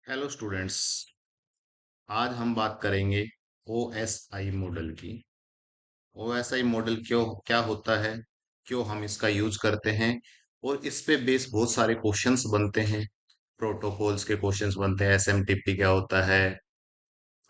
Hello students. आज हम बात करेंगे ओएसआई मॉडल की। ओएसआई मॉडल क्यों क्या होता है, क्यों हम इसका यूज करते हैं और इस पे बेस बहुत सारे क्वेश्चंस बनते हैं। प्रोटोकॉल्स के क्वेश्चंस बनते हैं, एसएमटीपी क्या होता है,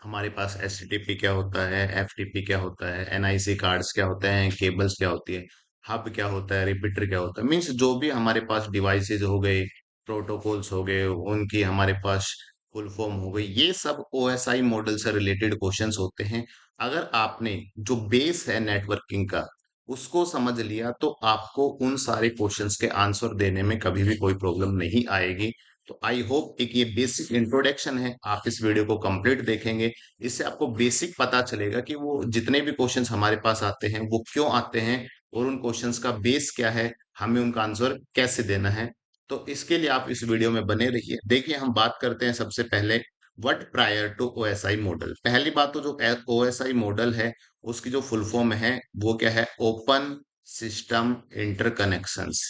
हमारे पास एचटीटीपी क्या होता है, एफटीपी क्या होता है, एनआईसी कार्ड्स क्या होते हैं, केबल्स क्या होती है, हब क्या होता है, रिपीटर क्या होता है। मीन्स जो भी हमारे पास डिवाइसेस हो गए, प्रोटोकॉल्स हो गए, उनकी हमारे पास फुल फॉर्म हो गई, ये सब ओएसआई मॉडल से रिलेटेड क्वेश्चंस होते हैं। अगर आपने जो बेस है नेटवर्किंग का उसको समझ लिया तो आपको उन सारे क्वेश्चंस के आंसर देने में कभी भी कोई प्रॉब्लम नहीं आएगी। तो आई होप एक ये बेसिक इंट्रोडक्शन है, आप इस वीडियो को कंप्लीट देखेंगे। इससे आपको बेसिक पता चलेगा कि वो जितने भी क्वेश्चंस हमारे पास आते हैं वो क्यों आते हैं और उन क्वेश्चंस का बेस क्या है, हमें उनका आंसर कैसे देना है। तो इसके लिए आप इस वीडियो में बने रहिए। देखिए, हम बात करते हैं सबसे पहले what prior to OSI model. पहली बात तो जो ओएसआई मॉडल है उसकी जो फुल फॉर्म है वो क्या है? Open system interconnections.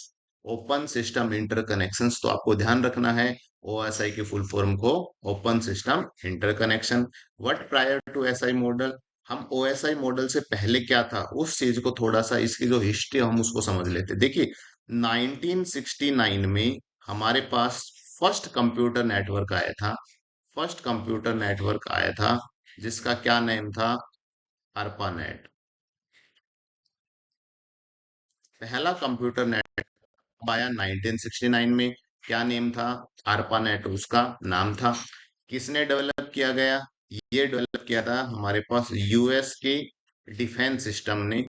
Open system interconnections, तो आपको ध्यान रखना है ओएसआई की फुल फॉर्म को open system interconnection. What prior to SI model, हम ओएसआई मॉडल से पहले क्या था उस चीज को थोड़ा सा, इसकी जो हिस्ट्री हम उसको समझ लेते। देखिए, 1969 में हमारे पास फर्स्ट कंप्यूटर नेटवर्क आया था। फर्स्ट कंप्यूटर नेटवर्क आया था जिसका क्या नेम था? अर्पानेट। पहला कंप्यूटर नेटवर्क आया 1969 में। क्या नेम था? अर्पानेट उसका नाम था। किसने डेवलप किया गया? ये डेवलप किया था हमारे पास यूएस के डिफेंस सिस्टम ने।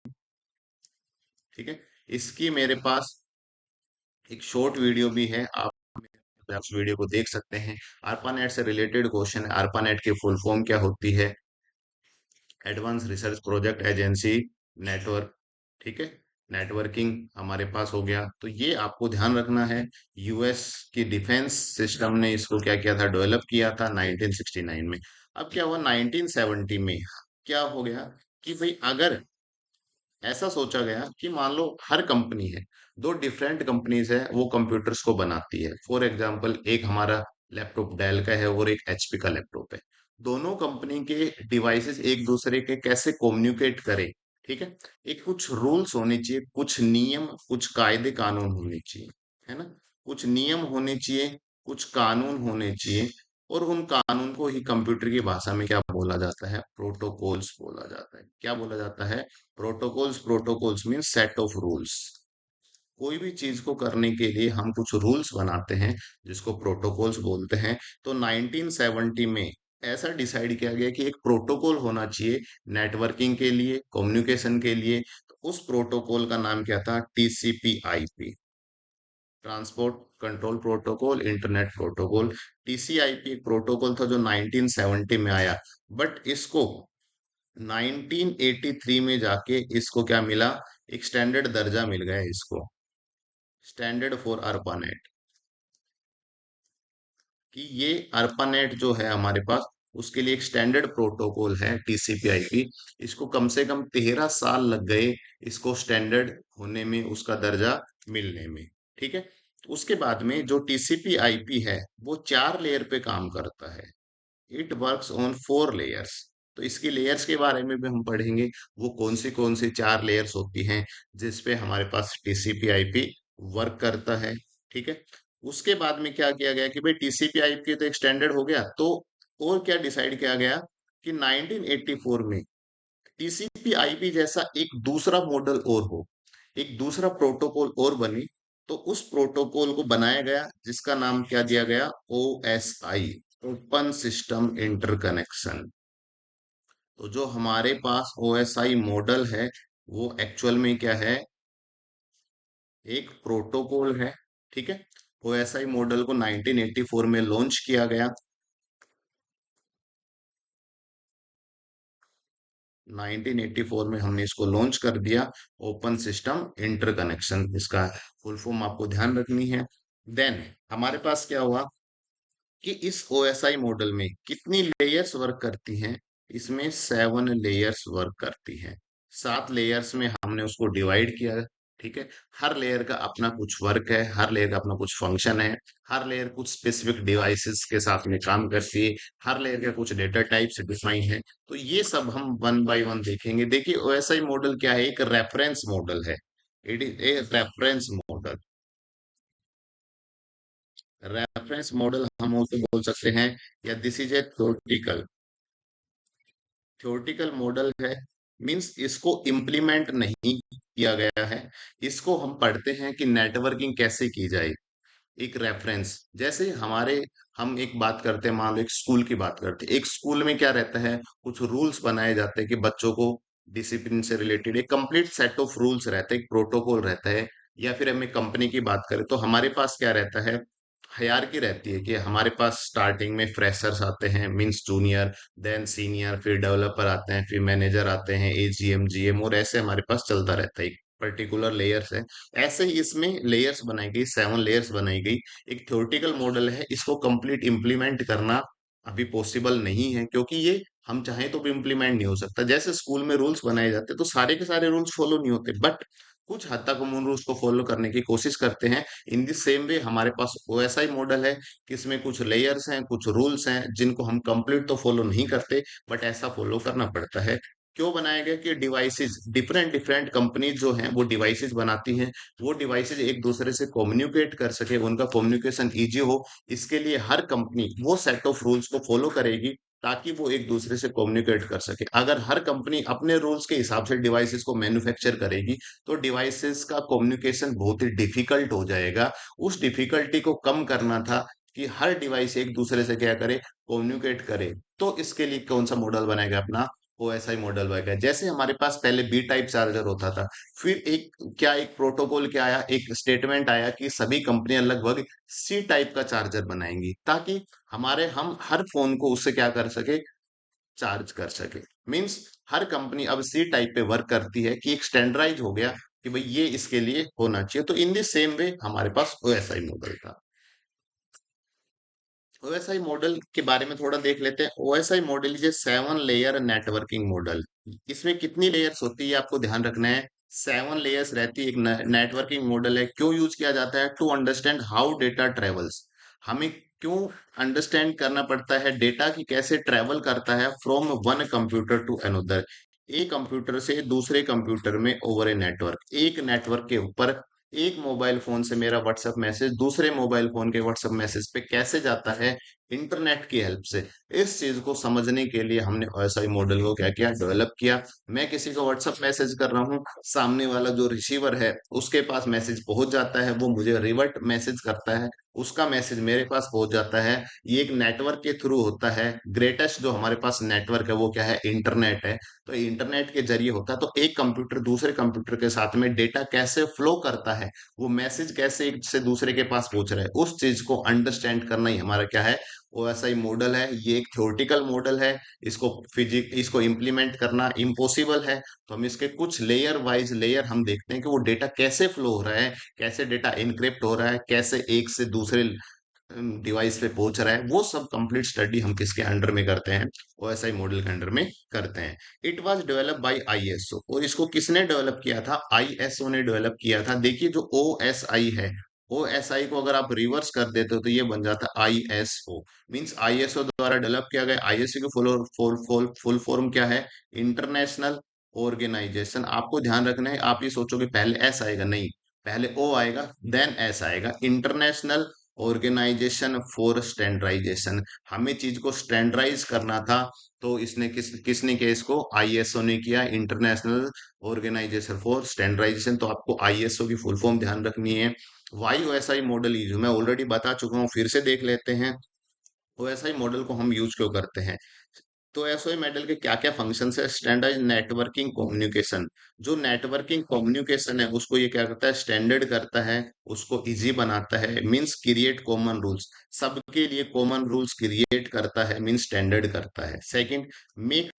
ठीक है। इसकी मेरे पास एक शॉर्ट वीडियो भी है, आप उस वीडियो को देख सकते हैं। ARPANET से रिलेटेड क्वेश्चन है। ARPANET की फुल फॉर्म क्या होती है? Advance research project agency network. ठीक है। नेटवर्किंग हमारे पास हो गया, तो ये आपको ध्यान रखना है। यूएस की डिफेंस सिस्टम ने इसको क्या किया था? डेवलप किया था 1969 में। अब क्या हुआ 1970 में? क्या हो गया कि भाई, अगर ऐसा सोचा गया कि मान लो हर कंपनी है, दो डिफरेंट कंपनीज है वो कंप्यूटर्स को बनाती है। फॉर एग्जांपल, एक हमारा लैपटॉप डेल का है और एक एचपी का लैपटॉप है। दोनों कंपनी के डिवाइसेस एक दूसरे के कैसे कम्युनिकेट करें, ठीक है। एक कुछ रूल्स होने चाहिए, कुछ नियम, कुछ कायदे कानून होने चाहिए, है ना। कुछ नियम होने चाहिए, कुछ कानून होने चाहिए। और उन कानून को ही कंप्यूटर की भाषा में क्या बोला जाता है? प्रोटोकॉल्स बोला जाता है। क्या बोला जाता है? Protocols. Protocols mean set of rules. कोई भी चीज को करने के लिए हम कुछ रूल्स बनाते हैं जिसको प्रोटोकॉल्स बोलते हैं। तो 1970 में ऐसा डिसाइड किया गया कि एक प्रोटोकॉल होना चाहिए नेटवर्किंग के लिए, कम्युनिकेशन के लिए। तो उस प्रोटोकॉल का नाम क्या था? TCP IP, transport control protocol, internet protocol. TCIP एक प्रोटोकॉल था जो 1970 में आया। बट इसको 1983 में जाके इसको क्या मिला? एक स्टैंडर्ड दर्जा मिल गया इसको, स्टैंडर्ड फॉर अर्पानेट। कि ये अर्पानेट जो है हमारे पास, उसके लिए एक स्टैंडर्ड प्रोटोकॉल है टीसीपी/आईपी। इसको कम से कम 13 साल लग गए इसको स्टैंडर्ड होने में, उसका दर्जा मिलने में। ठीक है। उसके बाद में जो टीसीपी/आईपी है वो 4 लेयर पे काम करता है। It works on 4 layers. तो इसकी लेयर्स के बारे में भी हम पढ़ेंगे, वो कौन सी 4 लेयर्स होती हैं जिस पे हमारे पास टीसीपी आईपी वर्क करता है। ठीक है। उसके बाद में क्या किया गया कि भाई टीसीपी आईपी तो एक स्टैंडर्ड हो गया, तो और क्या डिसाइड किया गया कि 1984 में टीसीपी आईपी जैसा एक दूसरा मॉडल और हो, एक दूसरा प्रोटोकॉल और बने। तो उस प्रोटोकॉल को बनाया गया जिसका नाम क्या दिया गया? OSI, open system interconnection. तो जो हमारे पास ओएसआई मॉडल है वो एक्चुअल में क्या है? एक प्रोटोकॉल है। ठीक है। ओएसआई मॉडल को 1984 में लॉन्च किया गया। 1984 में हमने इसको लॉन्च कर दिया, ओपन सिस्टम इंटरकनेक्शन। इसका फुल फॉर्म आपको ध्यान रखनी है। देन हमारे पास क्या हुआ कि इस ओएसआई मॉडल में कितनी लेयर्स वर्क करती हैं? इसमें 7 लेयर्स वर्क करती हैं। 7 लेयर्स में हमने उसको डिवाइड किया। ठीक है। हर लेयर का अपना कुछ वर्क है, हर लेयर का अपना कुछ फंक्शन है, हर लेयर कुछ स्पेसिफिक डिवाइसेस के साथ में काम करती है, हर लेयर का कुछ डेटा टाइप्स डिफाइन है। तो ये सब हम वन बाय वन देखेंगे। देखिए ओएसआई मॉडल क्या है, एक रेफरेंस मॉडल है। It is a reference model. Reference model हम उसको बोल सकते हैं, या this is a theoretical model है। मींस इसको इम्प्लीमेंट नहीं किया गया है। इसको हम पढ़ते हैं कि नेटवर्किंग कैसे की जाए। एक रेफरेंस, जैसे हमारे, हम एक बात करते हैं, मान लो एक स्कूल की बात करते हैं। एक स्कूल में क्या रहता है, कुछ रूल्स बनाए जाते हैं कि बच्चों को डिसिप्लिन से रिलेटेड एक कंप्लीट सेट ऑफ रूल्स रहता है, एक प्रोटोकॉल रहता है। या फिर हम एक कंपनी की बात करें तो हमारे पास क्या रहता है, हायरार्की रहती है कि हमारे पास स्टार्टिंग में फ्रेशर्स आते हैं, मींस जूनियर, देन सीनियर, फिर डेवलपर आते हैं, फिर मैनेजर आते हैं, एजीएम, जीएम, और ऐसे हमारे पास चलता रहता है। एक पर्टिकुलर लेयर्स है। ऐसे ही इसमें लेयर्स बनाई गई, 7 लेयर्स बनाई गई। एक थ्योरेटिकल मॉडल है, इसको कंप्लीट इम्प्लीमेंट करना अभी पॉसिबल नहीं है, क्योंकि ये हम चाहें तो भी इम्प्लीमेंट नहीं हो सकता। जैसे स्कूल में रूल्स बनाए जाते हैं तो सारे के सारे रूल्स फॉलो नहीं होते, बट कुछ हद तक हम उन रूल्स को फॉलो करने की कोशिश करते हैं। इन द सेम वे हमारे पास ओएसआई मॉडल है कि इसमें कुछ लेयर्स हैं, कुछ रूल्स हैं जिनको हम कंप्लीट तो फॉलो नहीं करते, बट ऐसा फॉलो करना पड़ता है। क्यों बनाया गया कि डिवाइसेस, डिफरेंट डिफरेंट कंपनीज जो हैं वो डिवाइसेस बनाती हैं। वो डिवाइसेस एक दूसरे से कम्युनिकेट कर सके, उनका कम्युनिकेशन इजी हो, इसके लिए हर कंपनी वो सेट ऑफ रूल्स को फॉलो करेगी, ताकि वो एक दूसरे से कम्युनिकेट कर सके। अगर हर कंपनी अपने रूल्स के हिसाब से डिवाइसेस को मैन्युफैक्चर करेगी तो डिवाइसेस का कम्युनिकेशन बहुत ही डिफिकल्ट हो जाएगा। उस डिफिकल्टी को कम करना था कि हर डिवाइस एक दूसरे से क्या करे, कम्युनिकेट करे। तो इसके लिए कौन सा मॉडल बनाएगा, अपना ओएसआई मॉडल बनेगा। जैसे हमारे पास पहले बी टाइप चार्जर होता था, फिर एक प्रोटोकॉल क्या आया, एक स्टेटमेंट आया कि सभी कंपनियां लगभग सी टाइप का चार्जर बनाएंगी, ताकि हम हर फोन को उससे क्या कर सके, चार्ज कर सके। मींस हर कंपनी अब सी टाइप पे वर्क करती है, कि एक स्टैंडर्डाइज हो गया कि भाई ये इसके लिए होना चाहिए। तो इन द सेम वे हमारे पास ओएसआई मॉडल था। ओएसआई मॉडल के बारे में थोड़ा देख लेते हैं। OSI model is a 7 layer networking model. इसमें कितनी लेयर्स होती है आपको ध्यान रखना है, 7 लेयर्स रहती है। एक नेटवर्किंग मॉडल है, क्यों यूज किया जाता है, to understand how data travels. हमें क्यों अंडरस्टैंड करना पड़ता है डेटा की कैसे ट्रेवल करता है from one computer to another, एक कंप्यूटर से दूसरे कंप्यूटर में ओवर ए नेटवर्क। एक नेटवर्क के ऊपर एक मोबाइल फोन से मेरा व्हाट्सएप मैसेज दूसरे मोबाइल फोन के व्हाट्सएप मैसेज पे कैसे जाता है, इंटरनेट की हेल्प से। इस चीज को समझने के लिए हमने ओएसआई मॉडल को क्या किया, डेवलप किया। मैं किसी को व्हाट्सएप मैसेज कर रहा हूँ, सामने वाला जो रिसीवर है उसके पास मैसेज पहुंच जाता है, वो मुझे रिवर्ट मैसेज करता है, उसका मैसेज मेरे पास पहुंच जाता है। ये एक नेटवर्क के थ्रू होता है। ग्रेटेस्ट जो हमारे पास नेटवर्क है वो क्या है, इंटरनेट है। तो इंटरनेट के जरिए होता है। तो एक कंप्यूटर दूसरे कंप्यूटर के साथ में डेटा कैसे फ्लो करता है, वो मैसेज कैसे एक से दूसरे के पास पहुंच रहा है, उस चीज को अंडरस्टैंड करना ही हमारा क्या है, ओएसआई मॉडल है। ये एक थ्योरेटिकल मॉडल है। इसको इम्प्लीमेंट करना इम्पॉसिबल है। तो हम इसके कुछ लेयर वाइज लेयर हम देखते हैं कि वो डेटा कैसे फ्लो हो रहा है, कैसे डेटा इनक्रिप्ट हो रहा है, कैसे एक से दूसरे डिवाइस पे पहुंच रहा है। वो सब कंप्लीट स्टडी हम किसके अंडर में करते हैं, ओएसआई मॉडल के अंडर में करते हैं। It was develop by ISO. और इसको किसने डेवलप किया था, आईएसओ ने डेवलप किया था। देखिए जो ओएसआई है, ओएसआई को अगर आप रिवर्स कर देते हो तो ये बन जाता है आईएसओ। मींस आईएसओ द्वारा डेवलप किया गया। आईएसओ की फुल फॉर्म क्या है, इंटरनेशनल ऑर्गेनाइजेशन। आपको ध्यान रखना है, आप ये सोचोगे पहले एस आएगा, नहीं, पहले ओ आएगा देन एस आएगा। International organisation for standardisation. हमें चीज को स्टैंडर्डाइज करना था, तो इसने किसने किया, इसको आईएसओ ने किया, इंटरनेशनल ऑर्गेनाइजेशन फॉर स्टैंडर्डाइजेशन। तो आपको आईएसओ की फुल फॉर्म ध्यान रखनी है। वाई ओएसआई मॉडल यूज, मैं ऑलरेडी बता चुका हूँ, फिर से देख लेते हैं। ओएसआई मॉडल को हम यूज क्यों करते हैं। तो एसओए मेडल के क्या क्या फंक्शन है, स्टैंडर्ड नेटवर्किंग कम्युनिकेशन। जो नेटवर्किंग कम्युनिकेशन है उसको ये क्या करता है, स्टैंडर्ड करता है, उसको इजी बनाता है। मींस क्रिएट कॉमन रूल्स, सबके लिए कॉमन रूल्स क्रिएट करता है, मींस स्टैंडर्ड करता है। Second, make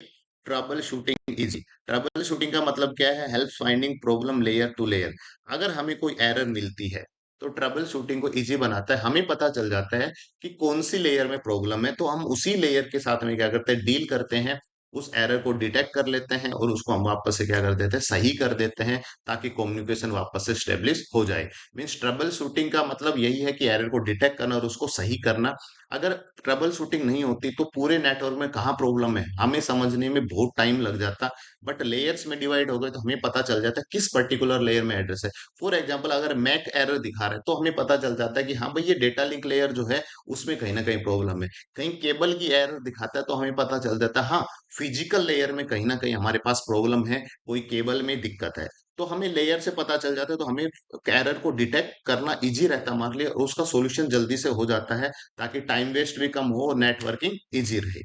troubleshooting easy. Troubleshooting का मतलब क्या है, help finding problem layer to layer. अगर हमें कोई एरर मिलती है तो ट्रबल शूटिंग को इजी बनाता है। हमें पता चल जाता है कि कौन सी लेयर में प्रॉब्लम है, तो हम उसी लेयर के साथ में क्या करते हैं, डील करते हैं। उस एरर को डिटेक्ट कर लेते हैं और उसको हम वापस से क्या कर देते हैं, सही कर देते हैं, ताकि कम्युनिकेशन वापस से स्टेब्लिश हो जाए। मीन्स ट्रबल शूटिंग का मतलब यही है कि एरर को डिटेक्ट करना और उसको सही करना। अगर ट्रबल शूटिंग नहीं होती तो पूरे नेटवर्क में कहाँ प्रॉब्लम है हमें समझने में बहुत टाइम लग जाता। बट लेयर्स में डिवाइड हो गए तो हमें पता चल जाता है किस पर्टिकुलर लेयर में एड्रेस है। फॉर एग्जाम्पल अगर मैक एरर दिखा रहा है तो हमें पता चल जाता है कि हाँ भाई ये डेटा लिंक लेयर जो है उसमें कहीं ना कहीं प्रॉब्लम है। कहीं केबल की एरर दिखाता है तो हमें पता चल जाता है हाँ फिजिकल लेयर में कहीं ना कहीं हमारे पास प्रॉब्लम है, कोई केबल में दिक्कत है। तो हमें लेयर से पता चल जाता है तो हमें एरर को डिटेक्ट करना इजी रहता है हमारे लिए और उसका सॉल्यूशन जल्दी से हो जाता है, ताकि टाइम वेस्ट भी कम हो और नेटवर्किंग इजी रहे।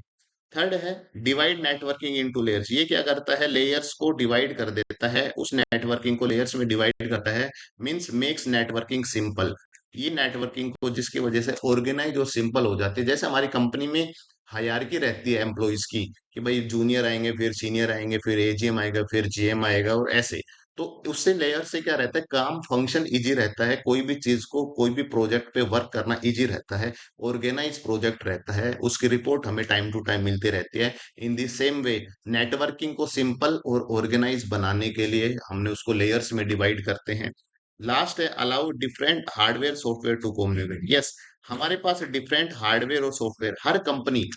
थर्ड है डिवाइड नेटवर्किंग इनटू लेयर्स। ये क्या करता है, लेयर्स को डिवाइड कर देता है, उस नेटवर्किंग को लेयर्स में डिवाइड करता है। Means makes networking simple. ये नेटवर्किंग को जिसकी वजह से ऑर्गेनाइज और सिंपल हो जाती है। जैसे हमारी कंपनी में हायरार्की रहती है एम्प्लॉइज की, कि भाई जूनियर आएंगे, फिर सीनियर आएंगे, फिर एजीएम आएगा, फिर जीएम आएगा और ऐसे। तो उससे लेयर से क्या रहता है, काम फंक्शन इजी रहता है, कोई भी चीज को कोई भी प्रोजेक्ट पे वर्क करना इजी रहता है, ऑर्गेनाइज प्रोजेक्ट रहता है, उसकी रिपोर्ट हमें टाइम टू टाइम मिलती रहती है। In the same way networking को सिंपल और ऑर्गेनाइज बनाने के लिए हमने उसको लेयर्स में डिवाइड करते हैं। लास्ट है allow different hardware software to communicate. Yes, हमारे पास डिफरेंट हार्डवेयर और सॉफ्टवेयर, हर कंपनी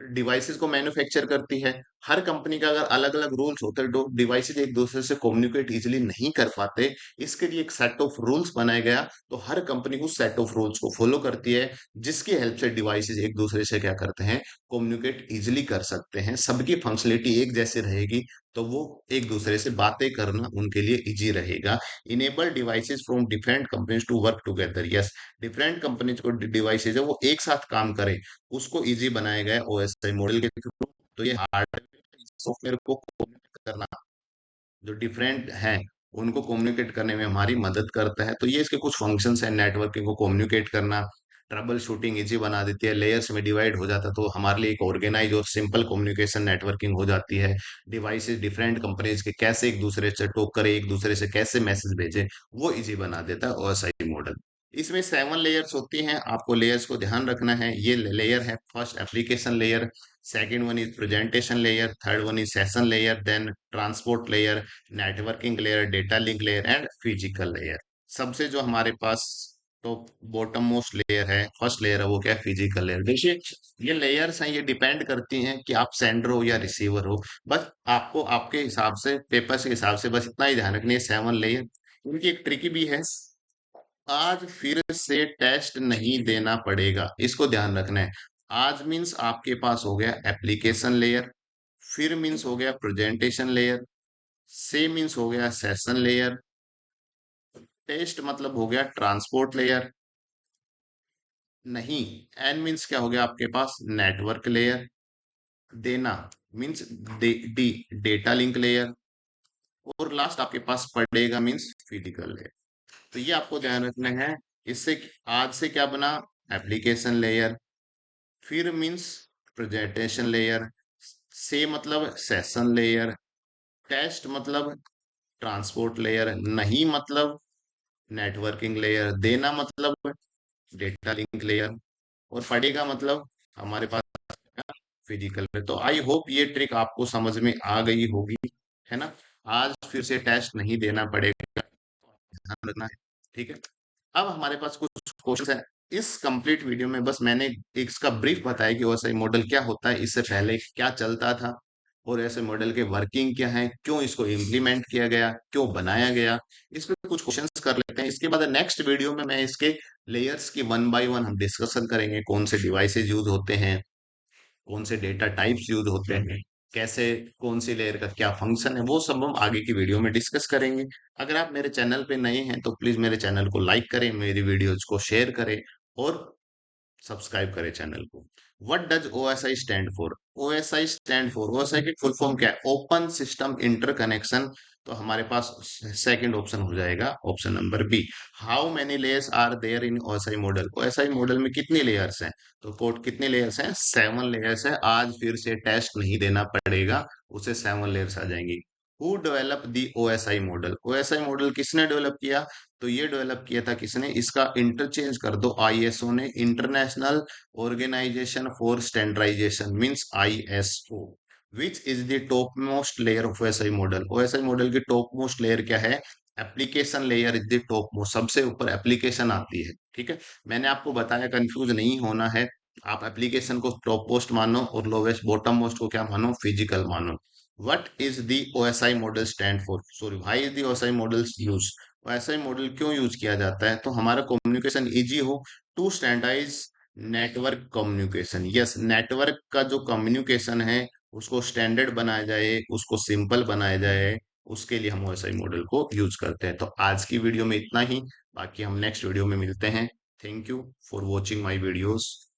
डिवाइसेस को मैन्युफैक्चर करती है। हर कंपनी का अगर अलग अलग रूल्स होते हैं, डिवाइसेस एक दूसरे से कम्युनिकेट इजिली नहीं कर पाते, इसके लिए एक सेट ऑफ रूल्स बनाया गया। तो हर कंपनी उस सेट ऑफ रूल्स को फॉलो करती है, जिसकी हेल्प से डिवाइसेस एक दूसरे से क्या करते हैं, कम्युनिकेट इजिली कर सकते हैं। सबकी फंक्शनलिटी एक जैसे रहेगी, तो वो एक दूसरे से बातें करना उनके लिए इजी रहेगा। Enable devices from different companies to work together. Yes, different companies को डिवाइसेज है वो एक साथ काम करें, उसको इजी बनाया गया है ओएसआई मॉडल के थ्रू। तो ये हार्डवेयर सॉफ्टवेयर को कम्युनिकेट करना, जो डिफरेंट हैं उनको कम्युनिकेट करने में हमारी मदद करता है। तो ये इसके कुछ फंक्शंस हैं, नेटवर्किंग को कम्युनिकेट करना, ट्रबल शूटिंग इजी बना देती है, लेयर्स में डिवाइड हो जाता है तो हमारे लिए एक ऑर्गेनाइज और सिंपल कम्युनिकेशन नेटवर्किंग हो जाती है। डिवाइसेस डिफरेंट कंपनीज के कैसे एक दूसरे से टॉक करे, एक दूसरे से कैसे मैसेज भेजे, वो इजी बना देता है ओएसआई मॉडल। इसमें 7 लेयर्स होती हैं, आपको लेयर्स को ध्यान रखना है। ये लेयर है, first application layer, second one is presentation layer, third one is session layer, then transport layer, networking layer, data link layer and physical layer. सबसे जो हमारे पास तो बॉटम मोस्ट लेयर है, फर्स्ट लेयर है, वो क्या है, फिजिकल लेयर। देखिए ये लेयर्स हैं, ये डिपेंड करती हैं कि आप सेंडर हो या रिसीवर हो। बस आपको आपके हिसाब से, पेपर के हिसाब से बस इतना ही ध्यान रखनी है। 7 लेयर, उनकी एक ट्रिकी भी है। आज फिर से टेस्ट नहीं देना पड़ेगा, इसको ध्यान रखना है। आज मीन्स आपके पास हो गया एप्लीकेशन लेयर, फिर मीन्स हो गया प्रेजेंटेशन लेयर, से मीन्स हो गया सेशन लेयर, टेस्ट मतलब हो गया ट्रांसपोर्ट लेयर। नहीं, एन मीन्स क्या हो गया आपके पास, नेटवर्क लेयर। देना means D data link layer. और लास्ट आपके पास पड़ेगा मीन्स फिजिकल लेयर। तो ये आपको ध्यान रखना है। इससे आज से क्या बना, एप्लीकेशन लेयर, फिर मीन्स प्रेजेंटेशन लेयर, से मतलब सेशन लेयर, टेस्ट मतलब ट्रांसपोर्ट लेयर, नहीं मतलब नेटवर्किंग लेयर, देना मतलब डेटा लिंक लेयर, और पढ़ेगा मतलब हमारे पास फिजिकल लेयर। तो आई होप ये ट्रिक आपको समझ में आ गई होगी, है ना। आज फिर से टेस्ट नहीं देना पड़ेगा, ध्यान रखना है, ठीक है। अब हमारे पास कुछ क्वेश्चन है। इस कंप्लीट वीडियो में बस मैंने एक इसका ब्रीफ बताया कि ओएसआई मॉडल क्या होता है, इससे पहले क्या चलता था, और ऐसे मॉडल के वर्किंग क्या है, क्यों इसको इम्प्लीमेंट किया गया, क्यों बनाया गया। इस पे कुछ क्वेश्चंस कर लेते हैं। इसके बाद नेक्स्ट वीडियो में मैं इसके लेयर्स की वन बाय वन हम डिस्कशन करेंगे, कौन से डिवाइसेज यूज होते हैं, कौन से डेटा टाइप्स यूज होते हैं, कैसे, कौन सी लेयर का क्या फंक्शन है, वो सब हम आगे की वीडियो में डिस्कस करेंगे। अगर आप मेरे चैनल पे नए हैं तो प्लीज मेरे चैनल को लाइक करें, मेरी वीडियोज को शेयर करें और सब्सक्राइब करें चैनल को। What does OSI stand for, OSI stand for, OSI की फुल फॉर्म क्या है, ओपन सिस्टम इंटरकनेक्शन। तो हमारे पास सेकंड ऑप्शन हो जाएगा, option number B. How many layers are there in OSI model, OSI model में कितनी लेयर्स हैं, तो कोड कितने लेयर्स हैं, 7 लेयर्स है। आज फिर से टेस्ट नहीं देना पड़ेगा, उसे 7 लेयर्स आ जाएंगी। Who develop the OSI model, OSI model किसने डेवलप किया, तो ये डेवलप किया था किसने, इसका इंटरचेंज कर दो, आईएसओ ने, international organisation for standardization means ISO. Which is the top most layer of OSI model. OSI model की टॉप मोस्ट लेयर क्या है? Application layer is the top most, सबसे ऊपर एप्लीकेशन आती है। ठीक है, मैंने आपको बताया, कंफ्यूज नहीं होना है। आप एप्लीकेशन को टॉप मोस्ट मानो और लोवेस्ट बॉटम मोस्ट को क्या मानो? फिजिकल मानो। What is the OSI model stand for, sorry, why is the OSI model use? OSI model क्यों यूज किया जाता है? तो हमारा कम्युनिकेशन इजी हो, to standardize network communication. Yes, network का जो कम्युनिकेशन है उसको स्टैंडर्ड बनाया जाए, उसको सिंपल बनाया जाए, उसके लिए हम ओएसआई मॉडल को यूज करते हैं। तो आज की वीडियो में इतना ही, बाकी हम नेक्स्ट वीडियो में मिलते हैं। Thank you for watching my videos.